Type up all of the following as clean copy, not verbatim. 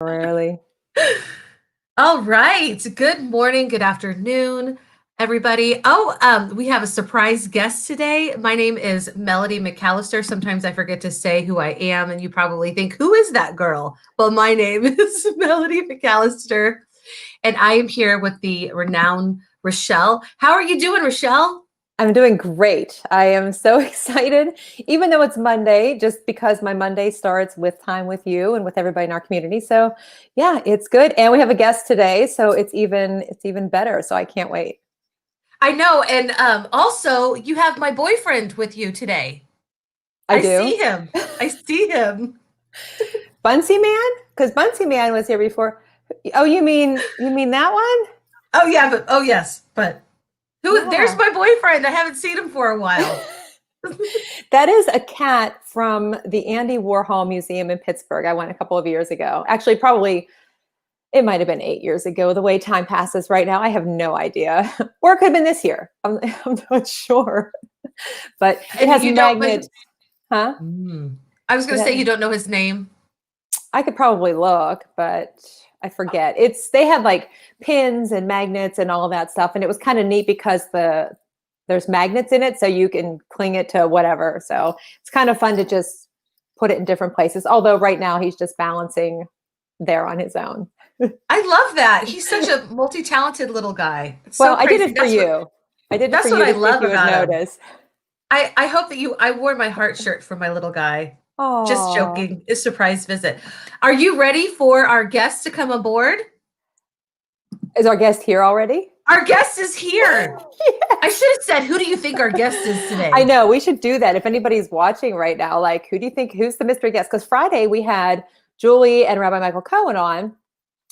Really? All right. Good morning, good afternoon, everybody. We have a surprise guest today. My name is Melody McAllister. Sometimes I forget to say who I am, and you probably think, who is that girl? Well, my name is Melody McAllister, and I am here with the renowned Rachelle. How are you doing, Rachelle? I'm doing great. I am so excited, even though it's Monday, just because my Monday starts with time with you and with everybody in our community. So yeah, it's good. And we have a guest today, so it's even better. So I can't wait. I know, and also you have my boyfriend with you today. I I see do. him. I see him. Bunsy Man? Because Bunsy Man was here before. Oh, you mean that one? Oh yeah, but oh yes, but there's Yeah. my boyfriend. I haven't seen him for a while. That is a cat from the Andy Warhol Museum in Pittsburgh. I went a couple of years ago. Actually, probably it might have been 8 years ago. The way time passes right now, I have no idea. Or it could have been this year. I'm not sure. But it And has you don't, but magnet, huh? I was It going to say has, you don't know his name. I could probably look, but I forget. They had like pins and magnets and all that stuff, and it was kind of neat because there's magnets in it, so you can cling it to whatever. So it's kind of fun to just put it in different places. Although right now he's just balancing there on his own. I love that. He's such a multi-talented little guy. It's Well, so I did crazy. it for you. I did it for That's what you I to see if love you would about him. notice. I hope that I wore my heart shirt for my little guy. Just Oh, joking. A surprise visit. Are you ready for our guest to come aboard? is our guest here already? Our guest is here. I Yes. should have said, who do you think our guest is I today? know we should do that. If anybody's watching right now, like, who do you think, who's the mystery guest? Because Friday we had Julie and Rabbi Michael Cohen on,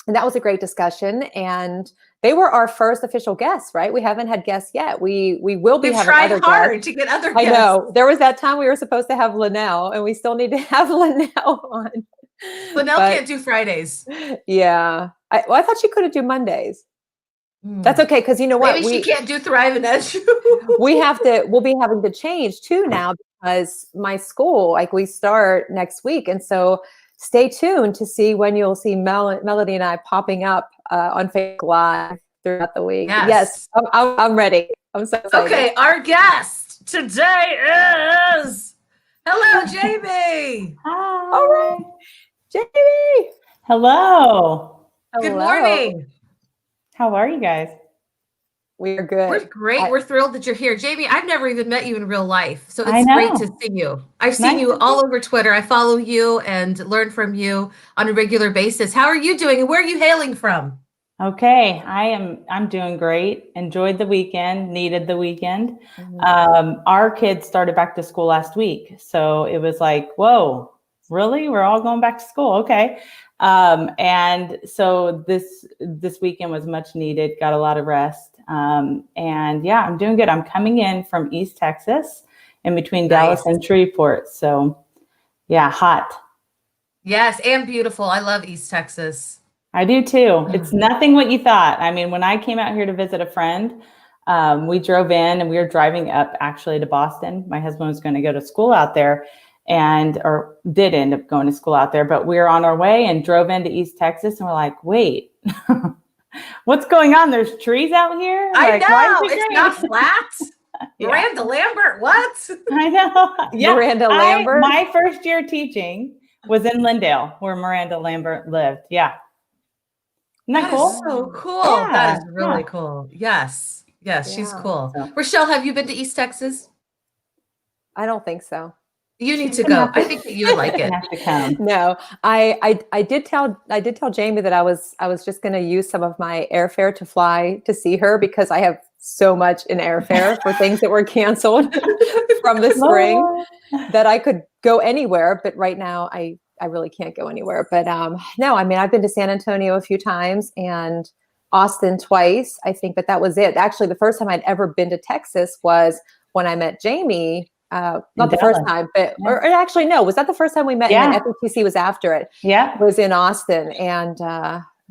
and that was a great discussion. And they were our first official guests, right? We haven't had guests yet. We will be We've having tried other guests. hard to get other I guests. know there was that time we were supposed to have Linnell, and we still need to have Linnell on. Linnell But can't do Fridays. yeah, I thought she couldn't do Mondays. That's okay, because you know what? Maybe she can't do Thrive and Edu. We'll be having to change too now because my school, like, we start next week. And so stay tuned to see when you'll see Melody and I popping up on Facebook Live throughout the week. But yes, Yes. I'm ready. I'm so excited. Okay, our guest today is hello, Jamie. All right, Hi. Jamie. Hello. Good Hello. morning. How are you guys? We are good. We're great. We're thrilled that you're here. Jamie, I've never even met you in real life. So I it's great to know. see you. I've seen Nice you to all see over Twitter. I follow you and learn from you on a regular basis. How are you doing and where are you hailing from? Okay, I'm doing great. Enjoyed the weekend, needed the weekend. Mhm. Our kids started back to school last week. So it was like, whoa, really? We're all going back to school. Okay. And so this weekend was much needed, got a lot of rest. And yeah, I'm doing good. I'm coming in from East Texas in between Dallas Nice. and Shreveport. So yeah, hot. Yes, and beautiful. I love East Texas. I do too. It's nothing what you thought. I mean, when I came out here to visit a friend, we drove in and we were driving up actually to Boston. My husband was going to go to school out there or did end up going to school out there, but we were on our way and drove into East Texas and we're like, wait, what's going on? There's trees out here? I Like, why is know. it It's green? not flat. Yeah, Miranda Lambert, what? I know. Yeah. Miranda Lambert. My first year teaching was in Lindale where Miranda Lambert lived. Yeah. Isn't that That is cool? so cool. Yeah. That is really Yeah. cool. Yes. Yes, she's Yeah. cool. So Rochelle, have you been to East Texas? I don't think so. You need she's to gonna go. have I to, think that you would like she's it. gonna have to come. No, I did tell Jamie that I was just going to use some of my airfare to fly to see her because I have so much in airfare for things that were canceled from the spring Lord. that I could go anywhere. But right now I really can't go anywhere. But no, I mean, I've been to San Antonio a few times and Austin twice, I think, but that was it. Actually, the first time I'd ever been to Texas was when I met Jamie. In Not the first Dallas. time, but Yeah. or actually no, was that the first time we met? Yeah. And then FETC was after it. Yeah. Was in Austin, and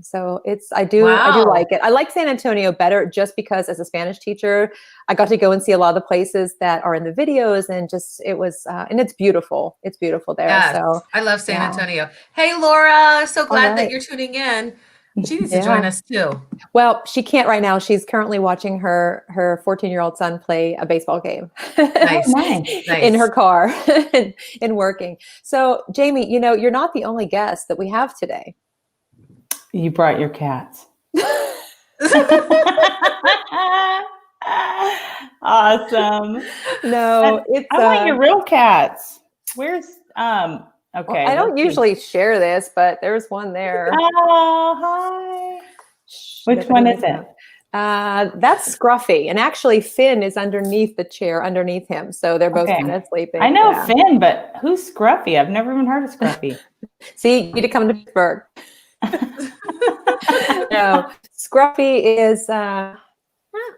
So I do Wow. like it. I like San Antonio better just because as a Spanish teacher, I got to go and see a lot of the places that are in the videos, and just it was and it's beautiful. It's beautiful there. Yes, So I love San yeah. Antonio. Hey, Laura, so All glad that right. you're tuning in. She needs to Yeah. join us too. Well, she can't right now. She's currently watching her 14-year-old son play a baseball game Nice, Nice. in her nice. car and working. So, Jamie, you're not the only guest that we have today. You brought your cats. Awesome. No, it's I want your real cats. Where's well, okay. I don't let's see. usually share this, but there's one there. Oh, hi. Shh, Which nobody one knows is it? that. That's Scruffy, and actually Finn is underneath the chair underneath him, so they're both Okay. kind of sleeping. I know Yeah. Finn, but who's Scruffy? I've never even heard of Scruffy. See, you need to come to Pittsburgh. No, Scruffy is I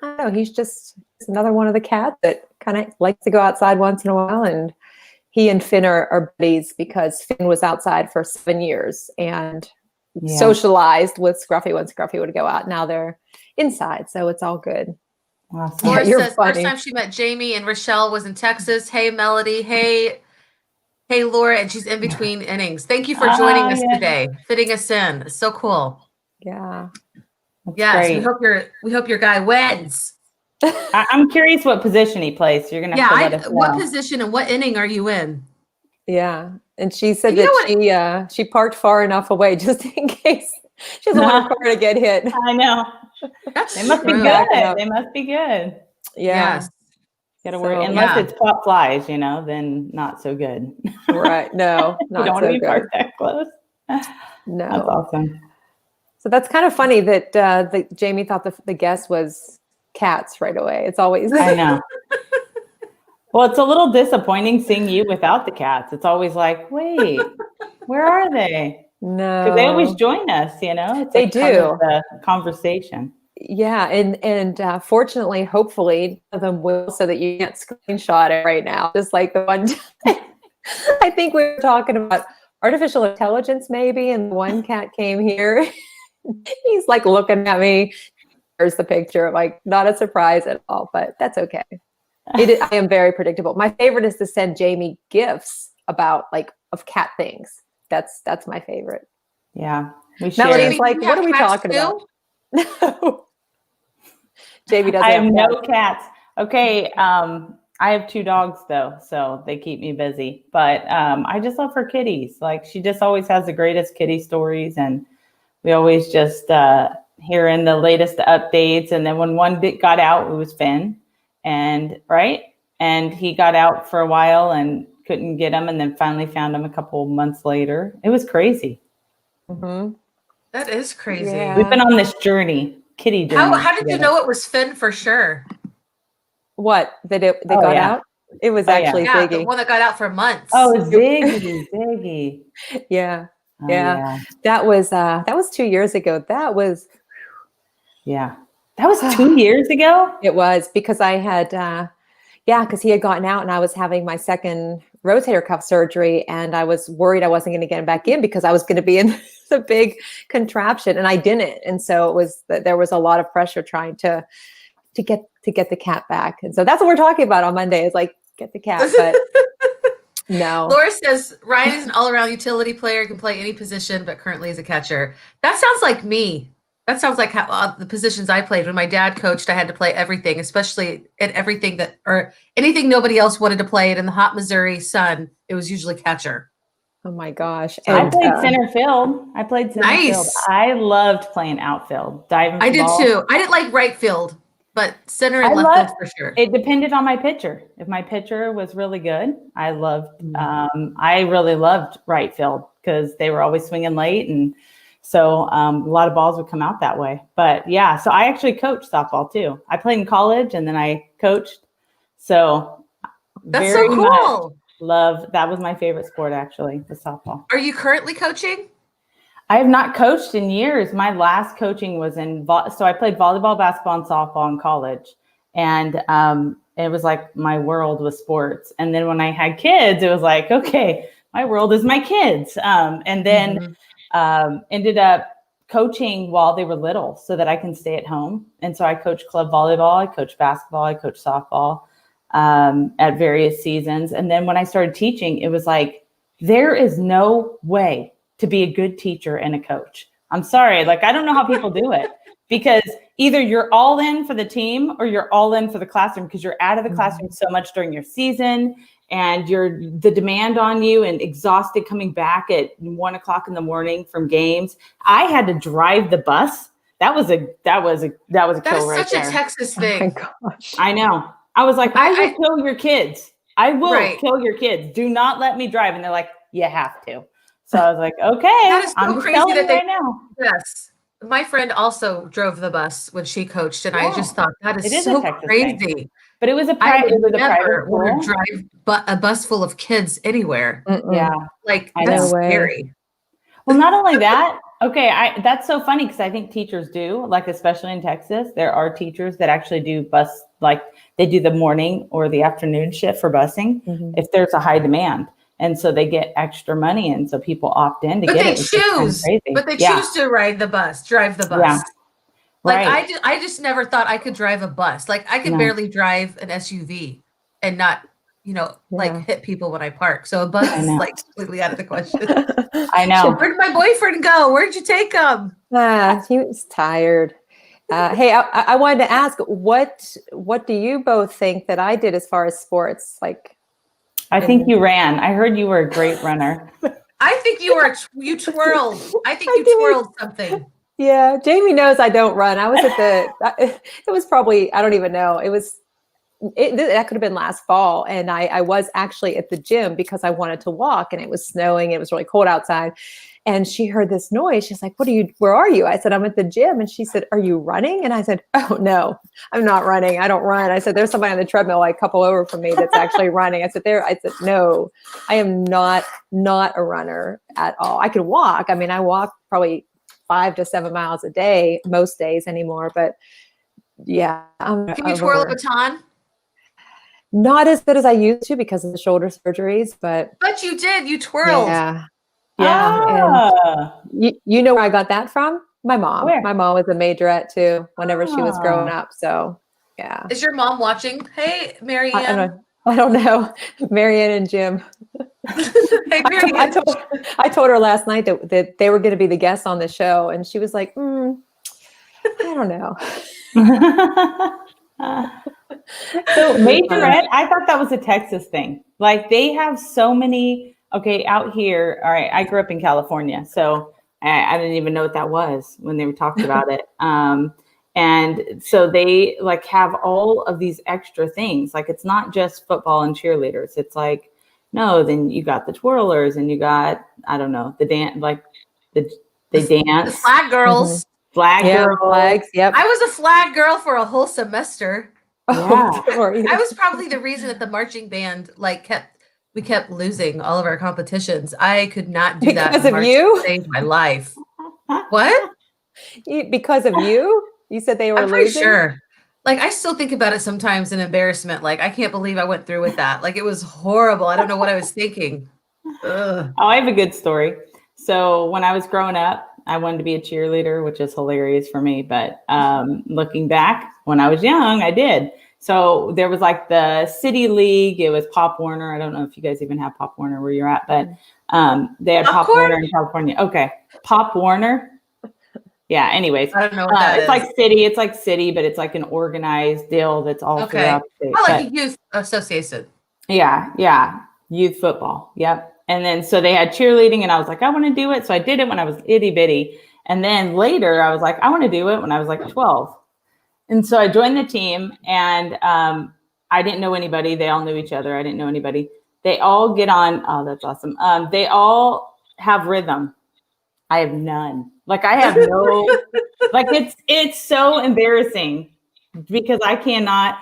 don't know, he's just another one of the cats that kind of likes to go outside once in a while, and he and Finn are buddies because Finn was outside for 7 years and Yeah. socialized with Scruffy when Scruffy would go out. Now they're inside, so it's all good. Awesome. Laura you're says funny. first time she met Jamie and Rachelle was in Texas. Hey, Melody. Hey, Laura, and she's in between innings. Thank you for joining us yeah. today, fitting us in. It's so cool. Yeah. That's Yes, great. we hope your guy wins. I'm curious what position he plays. You're gonna have to let us know. What position and what inning are you in? Yeah. And she said You know that she parked far enough away just in case she doesn't want her car to get hit. I know. That's They must be true. good. Yeah. They must be good. Yeah. Yes. Gotta worry. So, Unless yeah. it's pop flies, then not so good. Right. No, You not don't want to so be good. parked that close. No. That's awesome. So that's kind of funny that Jamie thought the guess was cats right away. It's always I know. Well, it's a little disappointing seeing you without the cats. It's always like, wait, where are they? Because they always no. join us, It's They like part of do. the conversation. Yeah, and fortunately, hopefully, none of them will, so that you can't screenshot it right now. Just like the one time, I think we were talking about artificial intelligence, maybe, and one cat came here. He's like looking at me. There's the picture. Like, not a surprise at all, but that's okay. I am very predictable. My favorite is to send Jamie gifts of cat things. That's my favorite. Yeah. We Melody's share. like, what are we talking too? about? No. Jamie doesn't I have have no cats. Okay. I have 2 dogs though, so they keep me busy. But I just love her kitties. Like she just always has the greatest kitty stories, and we always just hearing the latest updates. And then when one bit got out, it was Finn, and he got out for a while and couldn't get him, and then finally found him a couple months later. It was crazy. Mm-hmm. That is crazy. Yeah. We've been on this journey, kitty journey. How did you know it was Finn for sure? What? They Oh, got yeah. out? It was Oh, yeah. actually Yeah, the Ziggy. one that got out for months. Oh, Ziggy. Yeah. Oh, Yeah. That was 2 years ago. That was Yeah. That was 2 years ago? it was because I had because he had gotten out and I was having my second rotator cuff surgery, and I was worried I wasn't going to get him back in because I was going to be in the big contraption, and I didn't. And so there was a lot of pressure trying to get the cat back. And so that's what we're talking about on Monday is like get the cat, but no. Laura says Ryan is an all-around utility player, can play any position, but currently is a catcher. That sounds like me. That sounds like how the positions I played. When my dad coached, I had to play everything, especially at everything or anything nobody else wanted to play it in the hot Missouri sun. It was usually catcher. Oh my gosh. I played center field. Nice. I loved playing outfield, diving for I did balls. too. I didn't like right field, but center and left field for sure. It depended on my pitcher. If my pitcher was really good, I really loved right field because they were always swinging late, and so a lot of balls would come out that way. But yeah, so I actually coached softball too. I played in college and then I coached. So That's so cool. That was my favorite sport actually, the softball. Are you currently coaching? I have not coached in years. My last coaching was so I played volleyball, basketball, and softball in college. And it was like my world was sports. And then when I had kids, it was like, okay, my world is my kids. And then ended up coaching while they were little so that I can stay at home. And so I coach club volleyball, I coach basketball, I coach softball at various seasons. And then when I started teaching, it was like, there is no way to be a good teacher and a coach. I'm sorry. Like, I don't know how people do it, because either you're all in for the team or you're all in for the classroom, because you're out of the classroom so much during your season, and the demand on you and exhausted coming back at 1 o'clock in the morning from games. I had to drive the bus. That was a kill right there. That's such a Texas thing. Oh my gosh. I know. I was like, I will kill your kids. I will kill your kids. Do not let me drive. And they're like, you have to. So I was like, okay. That is so I'm crazy telling that you they right now. Yes. My friend also drove the bus when she coached, and I just thought that It is is so a Texas crazy. thing. But it was a I private. It was a private never want to school. drive a bus full of kids anywhere. Yeah. Like, I that's know. scary. Well, not only that, okay, that's so funny, because I think teachers do, like, especially in Texas, there are teachers that actually do bus, like they do the morning or the afternoon shift for busing if there's a high demand. And so they get extra money, and so people opt in to get it. But they choose to drive the bus. Yeah. Like, Right. I just never thought I could drive a bus. Like, I could barely drive an SUV and not, like, hit people when I park. So a bus is like completely out of the question. I know. Where did my boyfriend go? Where'd you take him? He was tired. Hey, I wanted to ask, what do you both think that I did as far as sports? Like, I think you ran. I heard you were a great runner. I think you twirled. I think you twirled something. Yeah, Jamie knows I don't run. I was it was probably, I don't even know. That could have been last fall. And I was actually at the gym because I wanted to walk, and it was snowing. It was really cold outside. And she heard this noise. She's like, where are you? I said, I'm at the gym. And she said, are you running? And I said, oh no, I'm not running. I don't run. I said, there's somebody on the treadmill, like a couple over from me, that's actually running. I said, no, I am not a runner at all. I can walk. I mean, I walk probably 5 to 7 miles a day, most days anymore. But yeah. Can you twirl a baton? Not as good as I used to because of the shoulder surgeries, but you did. You twirled. Yeah. Ah. And you know where I got that from? My mom. Where? My mom was a majorette too whenever she was growing up. So yeah. Is your mom watching? Hey, Marianne. I don't know. Marianne and Jim. Hey, Marianne. I told her last night that they were going to be the guests on the show, and she was like, I don't know. So majorette, I thought that was a Texas thing. Like, they have so many, out here. All right. I grew up in California, so I didn't even know what that was when they were talking about it. And so they like have all of these extra things. Like, it's not just football and cheerleaders. It's like, no, then you got the twirlers, and you got, I don't know, the dance, like they dance. The flag girls. Girls. Flags. Yep. I was a flag girl for a whole semester. Yeah. I was probably the reason that the marching band we kept losing all of our competitions. I could not do that because of you. Saved my life. What? Because of you? You said they were I'm pretty losing? sure. Like, I still think about it sometimes in embarrassment. Like, I can't believe I went through with that. Like, it was horrible. I don't know what I was thinking. Ugh. Oh, I have a good story. So when I was growing up, I wanted to be a cheerleader, which is hilarious for me. But looking back, when I was young, I did. So there was like the City League. It was Pop Warner. I don't know if you guys even have Pop Warner where you're at, but they had Pop Warner in California. Okay. Pop Warner. Yeah. Anyways, I don't know what that is. It's like city, but it's like an organized deal that's all throughout the state. Oh, like a youth association. Yeah. Yeah. Youth football. Yep. And then, so they had cheerleading, and I was like, I want to do it. So I did it when I was itty bitty. And then later I was like, I want to do it when I was like 12. And so I joined the team, and I didn't know anybody. They all knew each other. I didn't know anybody. They all get on. Oh, that's awesome. They all have rhythm. I have none. Like, I have no, like, it's so embarrassing because I cannot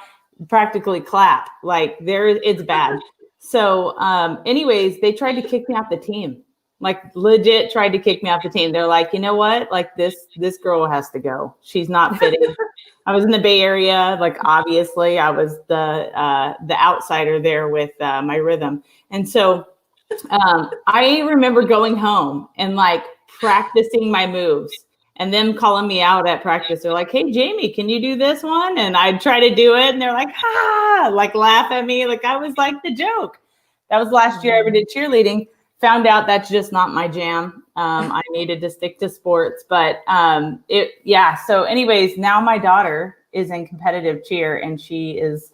practically clap. Like, it's bad. So anyways, they tried to kick me off the team. Like, legit tried to kick me off the team. They're like, you know what? Like, this girl has to go. She's not fitting. I was in the Bay Area. Like, obviously I was the outsider there with my rhythm. And so I remember going home and like practicing my moves and them calling me out at practice. They're like, "Hey, Jamie, can you do this one?" And I'd try to do it, and they're like, "Ha!" Like laugh at me, like I was like the joke. That was last year. I ever did cheerleading. Found out that's just not my jam. I needed to stick to sports, but So, anyways, now my daughter is in competitive cheer, and she is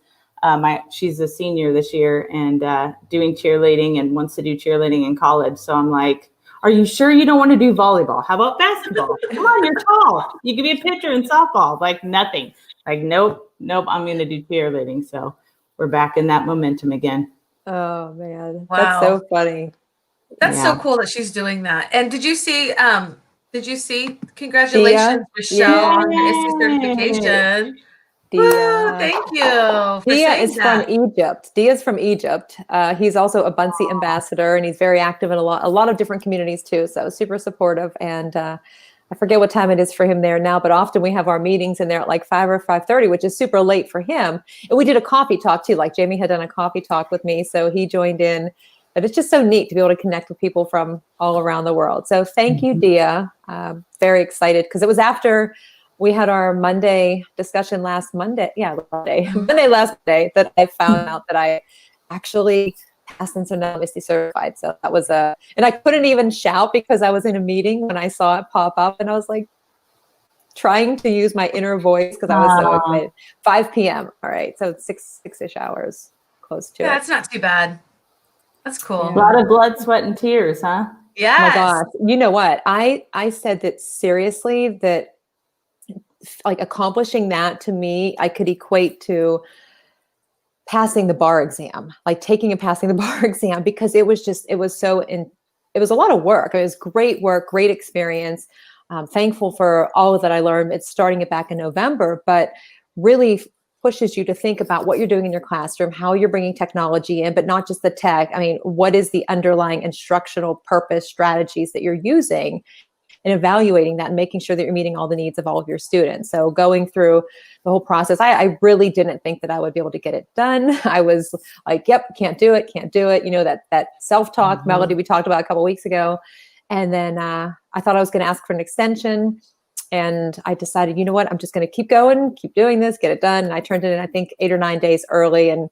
she's a senior this year and doing cheerleading and wants to do cheerleading in college. So I'm like, are you sure you don't want to do volleyball? How about basketball? Come on, you're tall. You can be a pitcher in softball. Like nothing. Like, nope. I'm going to do cheerleading. So we're back in that momentum again. Oh man, Wow. that's so funny. That's so cool that she's doing that. And did you see congratulations, Rachelle, on your EST certification. Woo, thank you for Dia saying is that. from Egypt. Dia's from Egypt. He's also a Bunsey ambassador, and he's very active in a lot of different communities too. So super supportive. And I forget what time it is for him there now, but often we have our meetings in there at like 5 or 5:30, which is super late for him. And we did a coffee talk too. Like Jamie had done a coffee talk with me, so he joined in. But it's just so neat to be able to connect with people from all around the world. So thank you, Dia. Very excited because it was after we had our Monday discussion last Monday. Yeah, Monday last Monday that I found out that I actually passed and so now I'm EST certified. So that was and I couldn't even shout because I was in a meeting when I saw it pop up, and I was like trying to use my inner voice because I was so excited. 5 p.m. All right, so it's six-ish hours close to it. Yeah, that's not too bad. That's cool. A lot of blood, sweat, and tears, huh? Yes. Oh my gosh. You know what? I said that seriously, that like accomplishing that to me, I could equate to passing the bar exam, like taking and passing the bar exam, because it was a lot of work. It was great work, great experience. Thankful for all that I learned. It's starting it back in November, but really pushes you to think about what you're doing in your classroom, how you're bringing technology in, but not just the tech. I mean, what is the underlying instructional purpose strategies that you're using, and evaluating that and making sure that you're meeting all the needs of all of your students. So going through the whole process, I really didn't think that I would be able to get it done. I was like, yep, can't do it. You know, that self-talk Melody we talked about a couple of weeks ago. And then I thought I was going to ask for an extension. And I decided, you know what, I'm just going to keep going, keep doing this, get it done. And I turned it in, I think 8 or 9 days early. And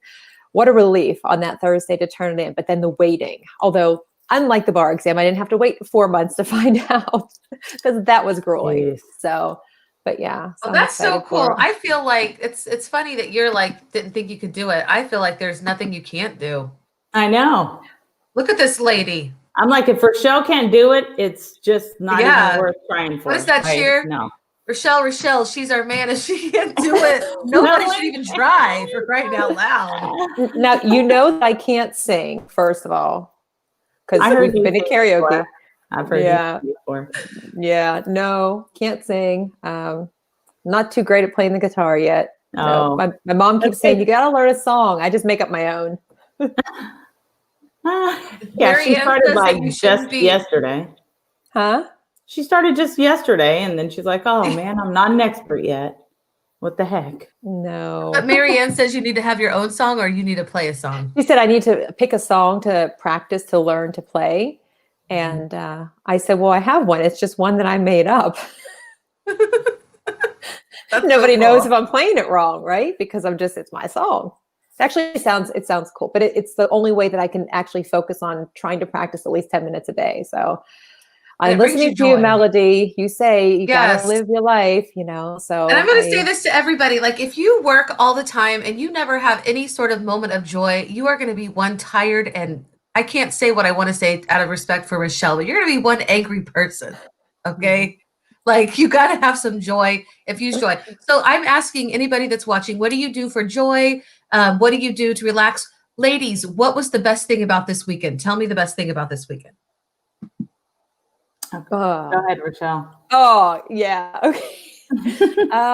what a relief on that Thursday to turn it in. But then the waiting, although unlike the bar exam, I didn't have to wait 4 months to find out because that was grueling. Jeez. So, but yeah. Well, that's so cool. I feel like it's funny that you're like, didn't think you could do it. I feel like there's nothing you can't do. I know. Look at this lady. I'm like, if Rachelle can't do it, it's just not even worth trying for. What is that cheer? No. Rachelle, she's our man, and she can't do it. Nobody should even try, for crying out loud. Now, you know that I can't sing, first of all, because we've been to karaoke. Before. I've heard you before. Yeah, no, can't sing. Not too great at playing the guitar yet. Oh. So my mom keeps saying, you got to learn a song. I just make up my own. Yeah, she started like just yesterday. Huh? She started just yesterday, and then she's like, oh man, I'm not an expert yet. What the heck? No. But Marianne says you need to have your own song, or you need to play a song. She said I need to pick a song to practice, to learn to play. And I said, well, I have one. It's just one that I made up. Nobody knows if I'm playing it wrong, right? Because it's my song. It sounds cool, but it's the only way that I can actually focus on trying to practice at least 10 minutes a day. So I'm listening to you, Melody. You say you gotta live your life, you know. So and I'm gonna say this to everybody: like, if you work all the time and you never have any sort of moment of joy, you are gonna be one tired, and I can't say what I want to say out of respect for Rachelle, but you're gonna be one angry person. Okay. Like, you got to have some joy, infuse joy. So I'm asking anybody that's watching, what do you do for joy? What do you do to relax? Ladies, what was the best thing about this weekend? Tell me the best thing about this weekend. Go ahead, Rachelle. Oh, yeah. Okay.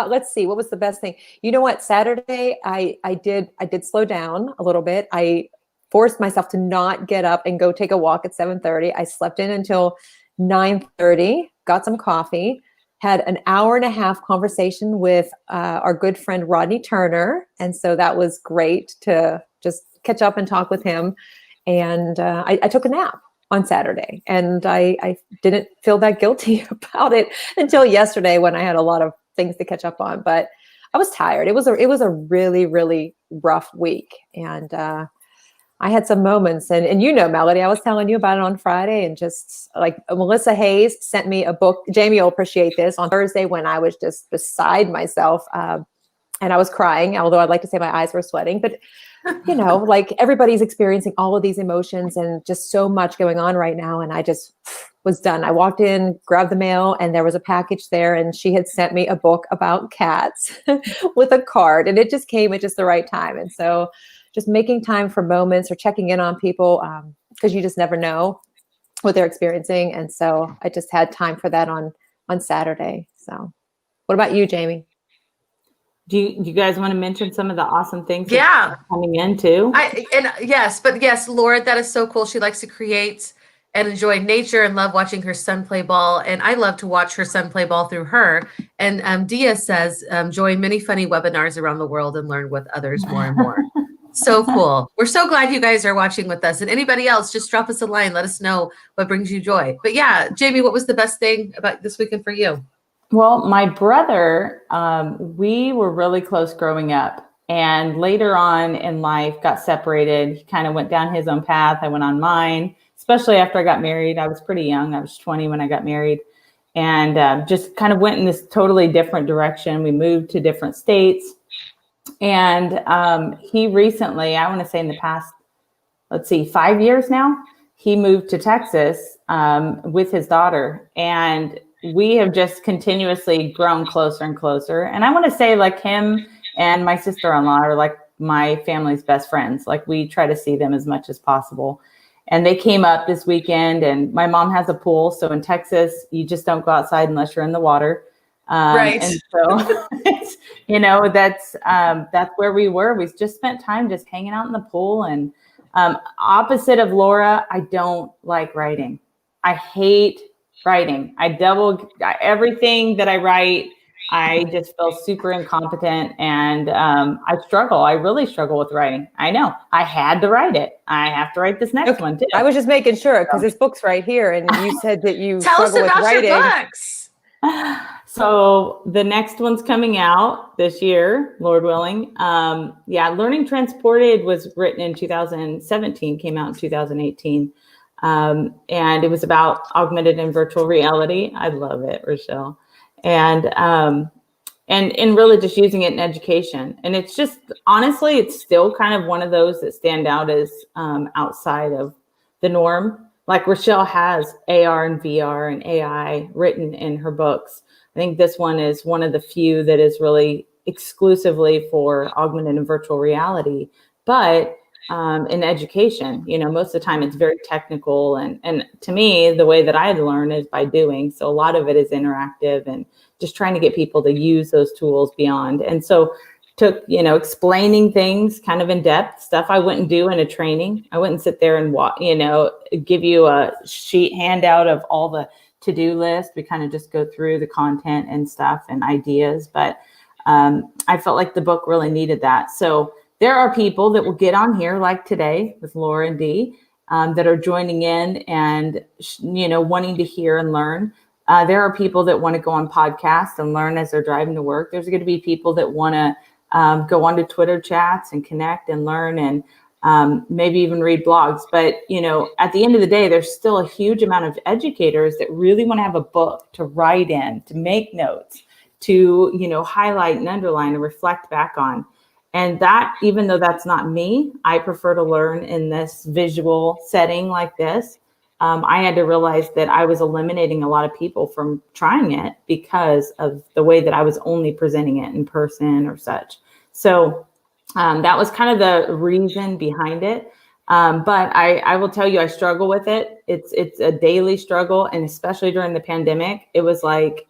Let's see. What was the best thing? You know what? Saturday, I did slow down a little bit. I forced myself to not get up and go take a walk at 7:30. I slept in until 9:30, got some coffee, had an hour and a half conversation with our good friend Rodney Turner. And so that was great to just catch up and talk with him. And I took a nap. on Saturday. And I didn't feel that guilty about it until yesterday when I had a lot of things to catch up on. But I was tired. It was a really, really rough week. And I had some moments, and Melody, I was telling you about it on Friday, and just like Melissa Hayes sent me a book. Jamie will appreciate this, on Thursday when I was just beside myself, and I was crying, although I'd like to say my eyes were sweating, but like everybody's experiencing all of these emotions and just so much going on right now. And I just was done. I walked in, grabbed the mail, and there was a package there, and she had sent me a book about cats with a card, and it just came at just the right time. And so just making time for moments or checking in on people, because you just never know what they're experiencing. And so I just had time for that on Saturday. So what about you, Jamie? Do you guys want to mention some of the awesome things Yeah. that are coming in too? Yes, Laura, that is so cool. She likes to create and enjoy nature and love watching her son play ball. And I love to watch her son play ball through her. And Dia says, join many funny webinars around the world and learn with others more and more. So cool. We're so glad you guys are watching with us. And anybody else, just drop us a line. Let us know what brings you joy. But yeah, Jamie, what was the best thing about this weekend for you? Well, my brother, we were really close growing up, and later on in life got separated. He kind of went down his own path. I went on mine, especially after I got married. I was pretty young. I was 20 when I got married, and just kind of went in this totally different direction. We moved to different states, and he recently, I want to say in the past, 5 years now, he moved to Texas with his daughter, and we have just continuously grown closer and closer. And I want to say, like, him and my sister-in-law are like my family's best friends. Like, we try to see them as much as possible. And they came up this weekend, and my mom has a pool. So in Texas, you just don't go outside unless you're in the water. Right. And so, that's where we were. We just spent time just hanging out in the pool. And opposite of Laura, I don't like writing. I hate writing. Everything that I write, I just feel super incompetent, and I struggle. I really struggle with writing. I know I had to write it. I have to write this next one too. I was just making sure, because this book's right here, and you said that you tell us struggle about with writing. your books. So the next one's coming out this year, Lord willing. Learning Transported was written in 2017, came out in 2018. And it was about augmented and virtual reality. I love it, Rachelle. And really just using it in education. And it's just, honestly, it's still kind of one of those that stand out as outside of the norm. Like, Rachelle has AR and VR and AI written in her books. I think this one is one of the few that is really exclusively for augmented and virtual reality. But in education, most of the time it's very technical. And to me, the way that I had to learn is by doing. So a lot of it is interactive and just trying to get people to use those tools beyond. And so took, explaining things kind of in depth, stuff I wouldn't do in a training. I wouldn't sit there and give you a sheet handout of all the to-do list. We kind of just go through the content and stuff and ideas. But I felt like the book really needed that. So there are people that will get on here like today with Laura and Dee that are joining in and, wanting to hear and learn. There are people that want to go on podcasts and learn as they're driving to work. There's going to be people that want to go onto Twitter chats and connect and learn and maybe even read blogs. But, at the end of the day, there's still a huge amount of educators that really want to have a book to write in, to make notes, to, highlight and underline and reflect back on. And that, even though that's not me, I prefer to learn in this visual setting like this. I had to realize that I was eliminating a lot of people from trying it because of the way that I was only presenting it in person or such. So that was kind of the reason behind it. But I will tell you, I struggle with it. It's a daily struggle. And especially during the pandemic, it was like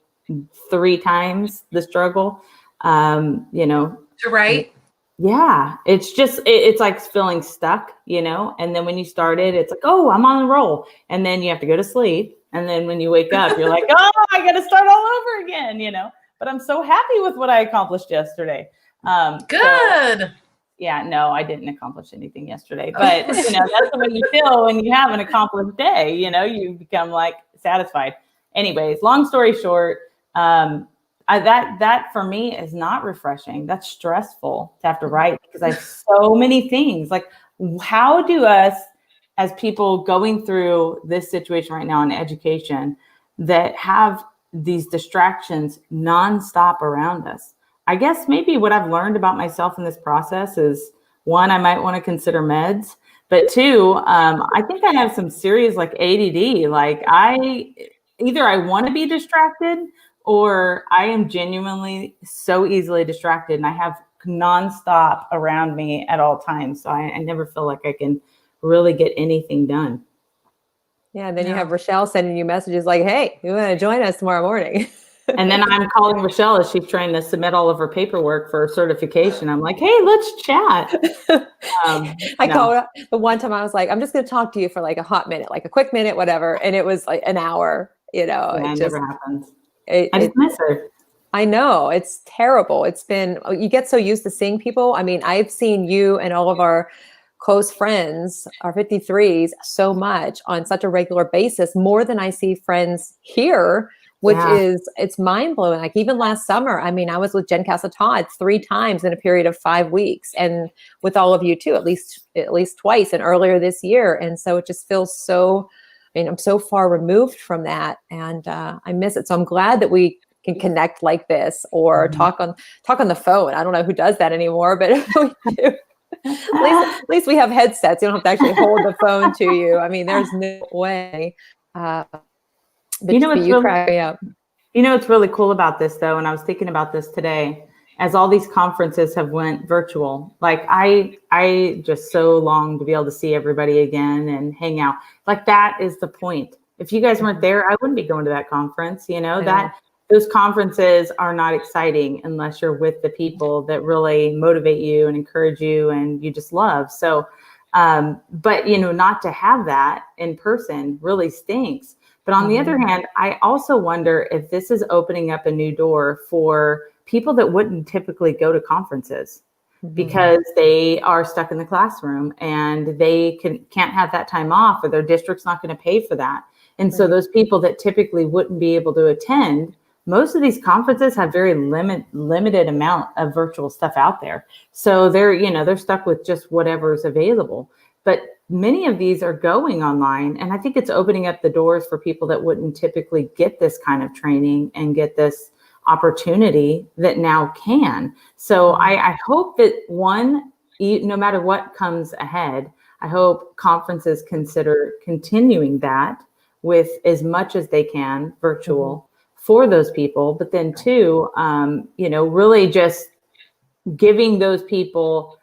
3 times the struggle, To write? Yeah, it's like feeling stuck, and then when you start it, it's like, oh, I'm on a roll. And then you have to go to sleep. And then when you wake up, you're like, oh, I got to start all over again, but I'm so happy with what I accomplished yesterday. Good. yeah, no, I didn't accomplish anything yesterday, but that's the way you feel when you have an accomplished day, you become like satisfied. Anyways, long story short, that for me is not refreshing. That's stressful to have to write because I have so many things. Like, how do us as people going through this situation right now in education that have these distractions nonstop around us? I guess maybe what I've learned about myself in this process is, one, I might want to consider meds, but two, I think I have some serious like ADD. Like either I want to be distracted or I am genuinely so easily distracted, and I have nonstop around me at all times. So I never feel like I can really get anything done. Yeah. And then you have Rachelle sending you messages like, hey, you want to join us tomorrow morning? And then I'm calling Rachelle as she's trying to submit all of her paperwork for certification. I'm like, hey, let's chat. I called her the one time. I was like, I'm just going to talk to you for like a hot minute, like a quick minute, whatever. And it was like an hour, Yeah, it never happens. I just miss her. I know, it's terrible. It's been, you get so used to seeing people. I mean, I've seen you and all of our close friends, our 53s, so much on such a regular basis, more than I see friends here, which is, it's mind blowing. Like even last summer, I mean, I was with Jen Casa-Todd 3 times in a period of 5 weeks, and with all of you too, at least twice, and earlier this year. And so it just feels so, I mean, I'm so far removed from that, and I miss it. So I'm glad that we can connect like this, or talk on the phone. I don't know who does that anymore, but we do. At least we have headsets. You don't have to actually hold the phone to you. I mean, there's no way. But you crack me up. What's really cool about this though, and I was thinking about this today, as all these conferences have went virtual, like I just so long to be able to see everybody again and hang out. Like that is the point. If you guys weren't there, I wouldn't be going to that conference. That those conferences are not exciting unless you're with the people that really motivate you and encourage you and you just love. So, but not to have that in person really stinks. But on the other hand, I also wonder if this is opening up a new door for people that wouldn't typically go to conferences because they are stuck in the classroom and they can't have that time off, or their district's not going to pay for that. And so those people that typically wouldn't be able to attend, most of these conferences have very limited amount of virtual stuff out there. So they're stuck with just whatever's available. But many of these are going online, and I think it's opening up the doors for people that wouldn't typically get this kind of training and get this opportunity that now can. So I hope that no matter what comes ahead, I hope conferences consider continuing that with as much as they can virtual for those people. But then two, really just giving those people,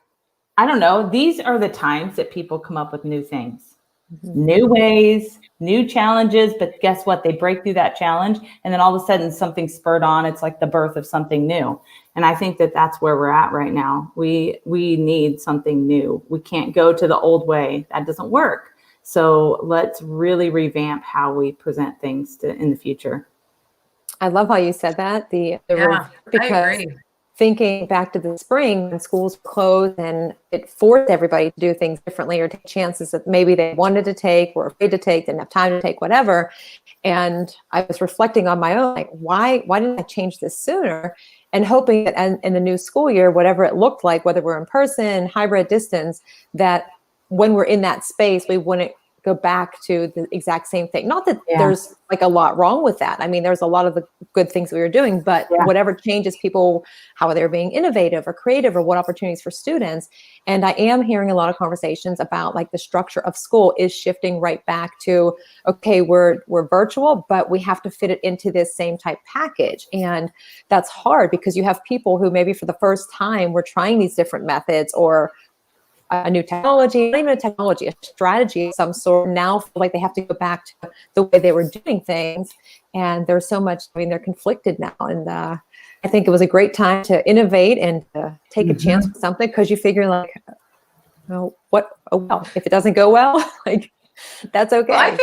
I don't know, these are the times that people come up with new things, new ways, new challenges. But guess what? They break through that challenge, and then all of a sudden something spurred on. It's like the birth of something new. And I think that that's where we're at right now. We need something new. We can't go to the old way. That doesn't work. So let's really revamp how we present things in the future. I love how you said that. I agree. Thinking back to the spring when schools closed and it forced everybody to do things differently or take chances that maybe they wanted to take, were afraid to take, didn't have time to take, whatever. And I was reflecting on my own, like, why didn't I change this sooner? And hoping that in the new school year, whatever it looked like, whether we're in person, hybrid, distance, that when we're in that space, we wouldn't go back to the exact same thing. Not that there's like a lot wrong with that. I mean, there's a lot of the good things we were doing, but whatever changes people, how they're being innovative or creative, or what opportunities for students. And I am hearing a lot of conversations about like the structure of school is shifting right back to, okay, we're virtual, but we have to fit it into this same type package. And that's hard because you have people who maybe for the first time were trying these different methods, or a new technology, not even a technology, a strategy of some sort, now feel like they have to go back to the way they were doing things. And there's so much, I mean, they're conflicted now. And I think it was a great time to innovate and take a chance with something, because you figure like, well, if it doesn't go well, like that's okay. Well,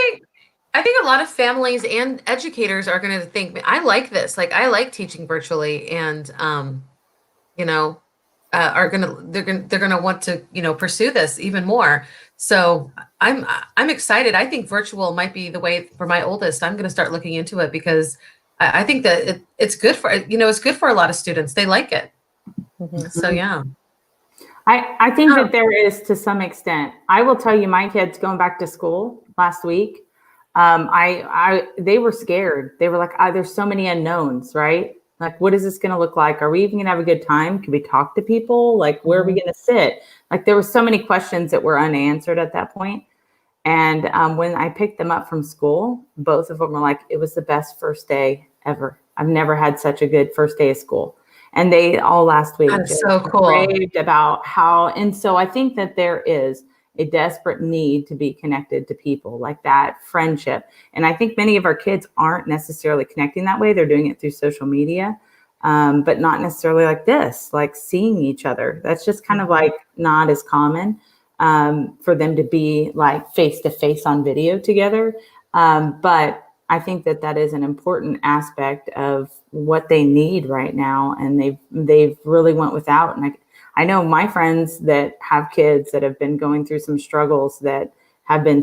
I think a lot of families and educators are going to think, I like this. Like I like teaching virtually, and they're gonna want to, pursue this even more. So I'm excited. I think virtual might be the way for my oldest. I'm gonna start looking into it because I think that it's good for, it's good for a lot of students. They like it. Mhm. So yeah. I think that there is, to some extent. I will tell you, my kids going back to school last week, they were scared. They were like, there's so many unknowns, right? Like, what is this going to look like? Are we even going to have a good time? Can we talk to people? Like, where are we going to sit? Like, there were so many questions that were unanswered at that point. And when I picked them up from school, both of them were like, it was the best first day ever. I've never had such a good first day of school. And they all last week That's just so cool. raved about how, and so I think that there is a desperate need to be connected to people, like that friendship. And I think many of our kids aren't necessarily connecting that way. They're doing it through social media, but not necessarily like this, like seeing each other. That's just kind of like not as common for them to be like face to face on video together. But I think that that is an important aspect of what they need right now, and they've really went without. And I know my friends that have kids that have been going through some struggles that have been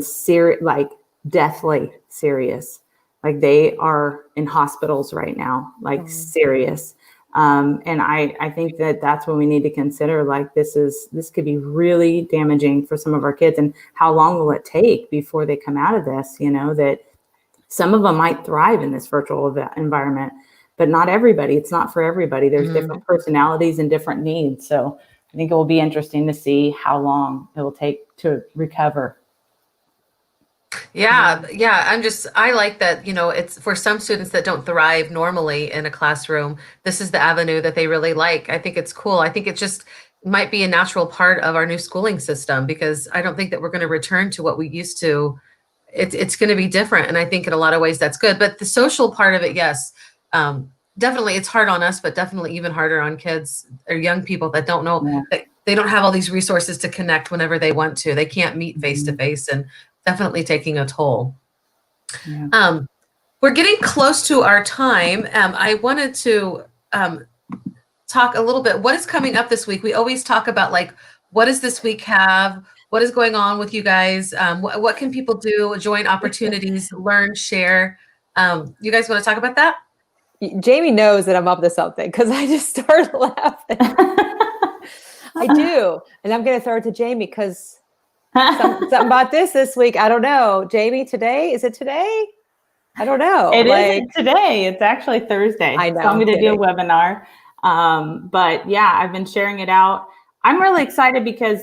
like deathly serious. Like they are in hospitals right now, like serious. And I think that that's what we need to consider. Like this could be really damaging for some of our kids. And how long will it take before they come out of this? That some of them might thrive in this virtual environment, but not everybody. It's not for everybody. There's different personalities and different needs. So I think it will be interesting to see how long it will take to recover. Yeah. I like that, it's for some students that don't thrive normally in a classroom. This is the avenue that they really like. I think it's cool. I think it just might be a natural part of our new schooling system, because I don't think that we're going to return to what we used to. It's going to be different. And I think in a lot of ways that's good. But the social part of it, yes, definitely it's hard on us, but definitely even harder on kids or young people that don't know, that they don't have all these resources to connect whenever they want to. They can't meet face to face, and definitely taking a toll. Yeah. We're getting close to our time. I wanted to talk a little bit. What is coming up this week? We always talk about like, what does this week have? What is going on with you guys? What can people do? Join opportunities, learn, share. You guys want to talk about that? Jamie knows that I'm up to something because I just started laughing. I do. And I'm going to throw it to Jamie because something about this week. I don't know. Jamie, today? Is it today? I don't know. It isn't today. It's actually Thursday. I know. So I'm going to do a webinar. But yeah, I've been sharing it out. I'm really excited because,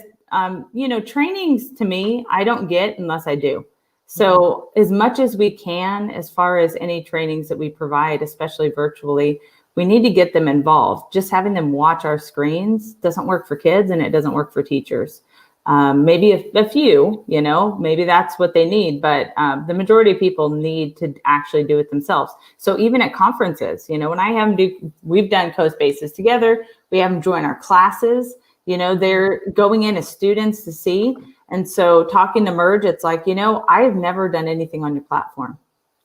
trainings to me, I don't get unless I do. So as much as we can, as far as any trainings that we provide, especially virtually, we need to get them involved. Just having them watch our screens doesn't work for kids, and it doesn't work for teachers. Maybe a few, maybe that's what they need, but the majority of people need to actually do it themselves. So even at conferences, when I have them we've done co-spaces together, we have them join our classes, they're going in as students to see. And so talking to Merge, it's like, I've never done anything on your platform.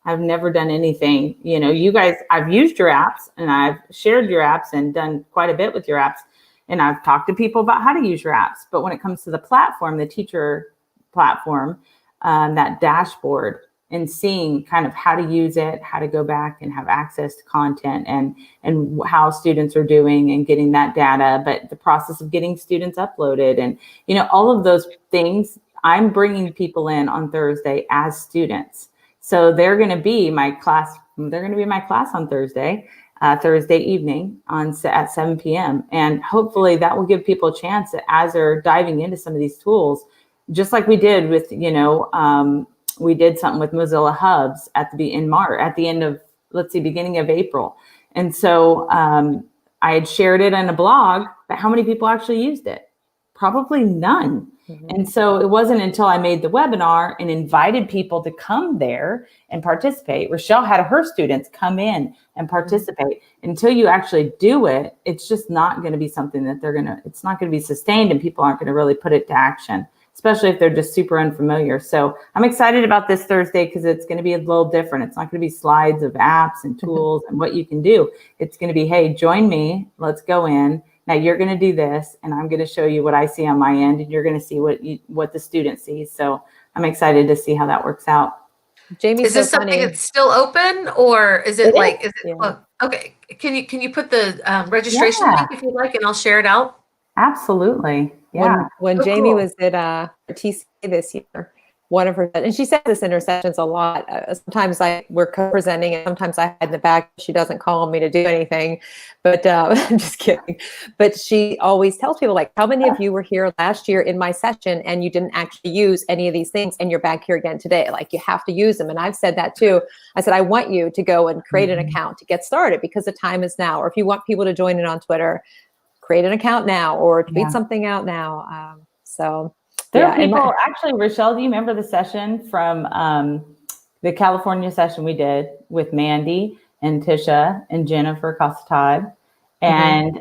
I've never done anything, you guys, I've used your apps and I've shared your apps and done quite a bit with your apps. And I've talked to people about how to use your apps. But when it comes to the platform, the teacher platform, that dashboard, and seeing kind of how to use it, how to go back and have access to content and how students are doing and getting that data, but the process of getting students uploaded and, all of those things, I'm bringing people in on Thursday as students. So they're going to be my class. They're going to be my class on Thursday evening at 7 p.m. And hopefully that will give people a chance as they're diving into some of these tools, just like we did with, we did something with Mozilla Hubs at the end of, beginning of April. And so I had shared it on a blog, but how many people actually used it? Probably none. And so it wasn't until I made the webinar and invited people to come there and participate. Rachelle had her students come in and participate. Until you actually do it, it's just not going to be something that it's not going to be sustained, and people aren't going to really put it to action, especially if they're just super unfamiliar. So I'm excited about this Thursday because it's going to be a little different. It's not going to be slides of apps and tools and what you can do. It's going to be, hey, join me. Let's go in. Now you're going to do this, and I'm going to show you what I see on my end, and you're going to see what the student sees. So I'm excited to see how that works out. Jamie's Is this so something funny. that's still open, or is it like, is it, Yeah. okay. Can you put the registration link if you'd like, and I'll share it out? Absolutely. Yeah. When Oh, Jamie cool. was at TC this year, one of her, and she says this in her sessions a lot. Sometimes we're co-presenting, and sometimes I hide in the back. She doesn't call on me to do anything, but I'm just kidding. But she always tells people, like, how many of you were here last year in my session and you didn't actually use any of these things, and you're back here again today? Like, you have to use them. And I've said that too. I said, I want you to go and create an account to get started, because the time is now. Or if you want people to join in on Twitter, create an account now, or tweet something out now. There are people, actually, Rachelle, do you remember the session from the California session we did with Mandy and Tisha and Jennifer Costad? And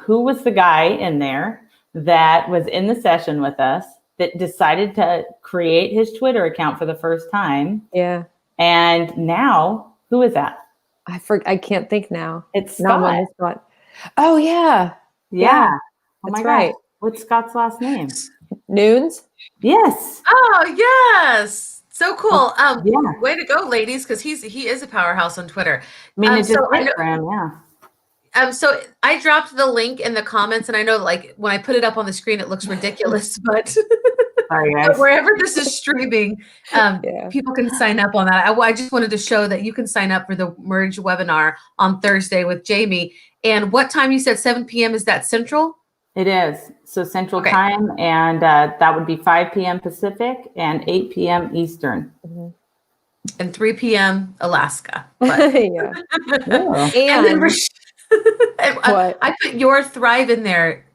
who was the guy in there that was in the session with us that decided to create his Twitter account for the first time? Yeah. And now, who is that? I can't think now. It's Not Scott. on the spot. Oh, yeah. Yeah. Oh my that's gosh. right. What's Scott's last name? Noons. Yes. Oh, yes. So cool. Yeah. Way to go, ladies, because he is a powerhouse on Twitter. I mean, it just so I hit know, for him, yeah. So I dropped the link in the comments, and I know, like, when I put it up on the screen, it looks ridiculous, but, Sorry, guys. but wherever this is streaming, people can sign up on that. I just wanted to show that you can sign up for the Merge webinar on Thursday with Jamie. And what time you said? 7 p.m. Is that Central? It is. So Central Time, and that would be 5 p.m. Pacific and 8 p.m. Eastern. And 3 p.m. Alaska. Yeah. And then I put your Thrive in there,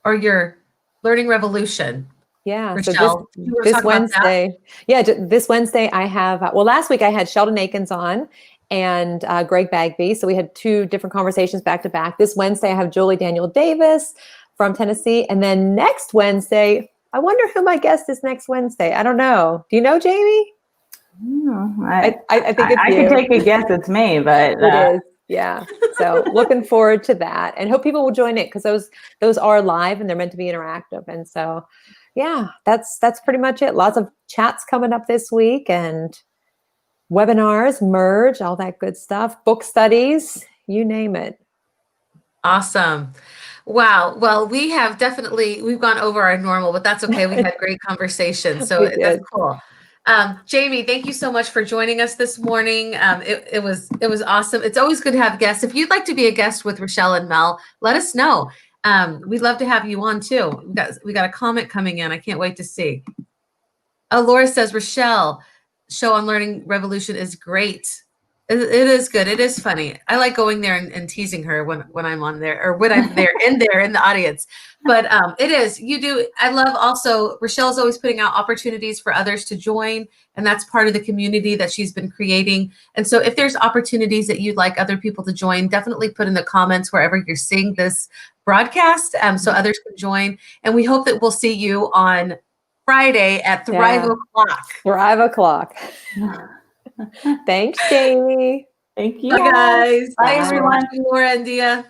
or your Learning Revolution. Yeah. Rachelle, So this Wednesday, this Wednesday I have, last week I had Sheldon Akins on and Greg Bagby. So we had 2 different conversations back to back. This Wednesday I have Julie Daniel Davis from Tennessee. And then next Wednesday, I wonder who my guest is next Wednesday. I don't know. Do you know, Jamie? I think it's I you. could take a guess it's me, but it is. Yeah. So looking forward to that, and hope people will join it, because those are live and they're meant to be interactive. And so, yeah, that's pretty much it. Lots of chats coming up this week, and webinars, Merge, all that good stuff, book studies, you name it. Awesome. Wow. Well, we've gone over our normal, but that's okay. We had great conversation. So that's cool. Jamie, thank you so much for joining us this morning. It was awesome. It's always good to have guests. If you'd like to be a guest with Rachelle and Mel, let us know. We'd love to have you on too. We got a comment coming in. I can't wait to see. Oh, Laura says, Rachelle, show on Learning Revolution is great. It is good. It is funny. I like going there and teasing her when I'm on there, or when I'm there in the audience. But it is. You do. I love also, Rachelle's always putting out opportunities for others to join. And that's part of the community that she's been creating. And so if there's opportunities that you'd like other people to join, definitely put in the comments wherever you're seeing this broadcast, so others can join. And we hope that we'll see you on Friday at Thrive o'clock. Thrive o'clock. Thanks, Jamie. Thank you. Bye, guys. Bye, Thanks for everyone. watching, Laura and Dia.